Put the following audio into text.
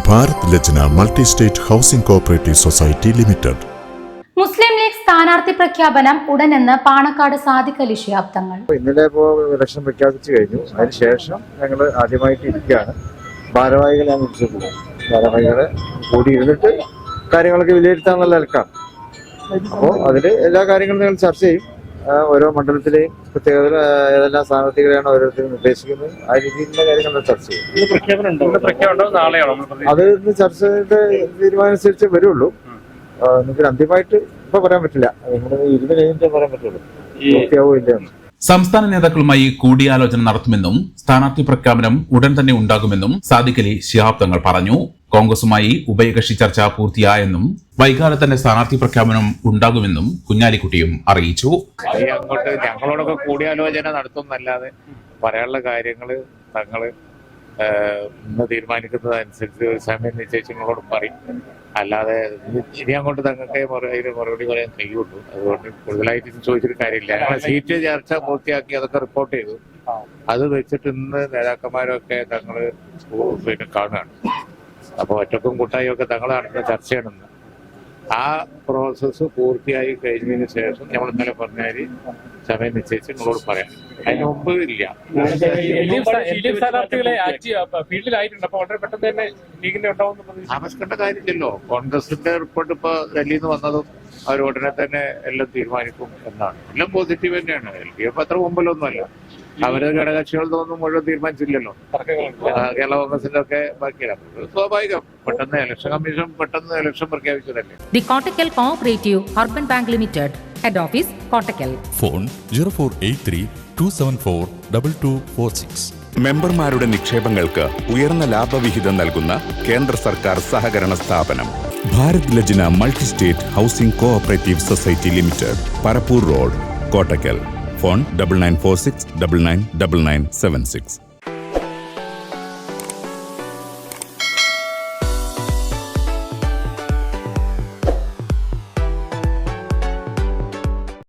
Bharat Lajna multi state housing cooperative society limited. Muslim League സ്ഥാനാർത്ഥി പ്രഖ്യാപനം ഉടനെന്ന് പാണക്കാട് സാദിഖ് അലി ശിഹാബ് തങ്ങൾ. ഇന്നലെ ഇലക്ഷൻ പ്രഖ്യാപിച്ചു കഴിഞ്ഞു. അതിനുശേഷം ഞങ്ങൾ ആദ്യമായിട്ട് ഇരിക്കുകയാണ്. ഭാരവാഹികളെ ഞാൻ വിളിച്ചു പോകും. ഭാരവാഹികളെ കൂടി ഇരുന്നിട്ട് കാര്യങ്ങളൊക്കെ വിലയിരുത്താന്നുള്ള നിലക്കാണ്. അപ്പോൾ അതിൽ എല്ലാ കാര്യങ്ങളും ഞങ്ങൾ ചർച്ച ചെയ്യും. ഓരോ മണ്ഡലത്തിലെയും പ്രത്യേകത ഏതെല്ലാം സ്ഥാനാർത്ഥികളെയാണ് ഓരോരുത്തരും നിർദ്ദേശിക്കുന്നത്, ആ രീതിയിലുള്ള കാര്യങ്ങൾ ചർച്ച ചെയ്യും. അത് ഇന്ന് ചർച്ചയുടെ തീരുമാനമനുസരിച്ച് വരുള്ളൂ. നിങ്ങൾക്ക് അന്തിമമായിട്ട് ഇപ്പൊ പറയാൻ പറ്റില്ല. നിങ്ങൾ 20 കഴിഞ്ഞിട്ടേ പറയാൻ പറ്റുള്ളൂ പൂർത്തിയാവോ ഇല്ലെന്ന്. സംസ്ഥാന നേതാക്കളുമായി കൂടിയാലോചന നടത്തുമെന്നും സ്ഥാനാർത്ഥി പ്രഖ്യാപനം ഉടൻ തന്നെ ഉണ്ടാകുമെന്നും സാദിഖ് അലി ശിഹാബ് തങ്ങൾ പറഞ്ഞു. കോൺഗ്രസുമായി ഉഭയകക്ഷി ചർച്ച പൂർത്തിയായെന്നും വൈകാതെ തന്നെ സ്ഥാനാർത്ഥി പ്രഖ്യാപനം ഉണ്ടാകുമെന്നും കുഞ്ഞാലിക്കുട്ടിയും അറിയിച്ചു. അങ്ങോട്ട് ഞങ്ങളോടൊക്കെ കൂടിയാലോചന നടത്തുന്നല്ലാതെ പറയാനുള്ള കാര്യങ്ങള് തങ്ങള് ഇന്ന് തീരുമാനിക്കുന്നതനുസരിച്ച് ഒരു സമയം നിശ്ചയിച്ച് നിങ്ങളോട് പറയും. അല്ലാതെ ഇനി അങ്ങോട്ട് തങ്ങൾക്ക് അതിന് മറുപടി പറയാൻ കഴിയുള്ളൂ. അതുകൊണ്ട് കൂടുതലായിട്ട് ചോദിച്ചിട്ട് കാര്യമില്ല. ഞങ്ങളെ സീറ്റ് ചർച്ച പൂർത്തിയാക്കി അതൊക്കെ റിപ്പോർട്ട് ചെയ്തു. അത് വെച്ചിട്ട് ഇന്ന് നേതാക്കന്മാരൊക്കെ തങ്ങള് കാണുകയാണ്. അപ്പൊ ഒറ്റക്കും കൂട്ടായും ഒക്കെ തങ്ങൾ നടത്തുന്ന ചർച്ചയാണെന്ന്. ആ പ്രോസസ്സ് പൂർത്തിയായി കഴിഞ്ഞതിന് ശേഷം നമ്മൾ ഇന്നലെ പറഞ്ഞാല് സമയം നിശ്ചയിച്ച് നിങ്ങളോട് പറയാം. അതിന് മുമ്പ് ഇല്ല. താമസിക്കേണ്ട കാര്യമില്ലല്ലോ. കോൺഗ്രസിന്റെ റിപ്പോർട്ട് ഇപ്പൊ ഡൽഹിയിൽ നിന്ന് വന്നതും അവർ ഉടനെ തന്നെ എല്ലാം തീരുമാനിക്കും എന്നാണ്. എല്ലാം പോസിറ്റീവ് തന്നെയാണ്. LDF അത്ര മുമ്പിലൊന്നുമല്ല. അവര് ഘടകകക്ഷികളൊന്നും മുഴുവൻ തീരുമാനിച്ചില്ലല്ലോ. കേരള കോൺഗ്രസിന്റെ ഒക്കെ ബാക്കിയാണ്. സ്വാഭാവികം. പെട്ടെന്ന് ഇലക്ഷൻ കമ്മീഷൻ പെട്ടെന്ന് ഇലക്ഷൻ പ്രഖ്യാപിച്ചതല്ലേ. The Kottakkal cooperative urban bank limited, head office Kottakkal. Phone 0483-274-2246. മെമ്പർമാരുടെ നിക്ഷേപങ്ങൾക്ക് ഉയർന്ന ലാഭവിഹിതം നൽകുന്ന കേന്ദ്ര സർക്കാർ സഹകരണ സ്ഥാപനം Bharat Lajna multi state housing cooperative society limited, Parappur road, Kottakkal. Phone 9946999976.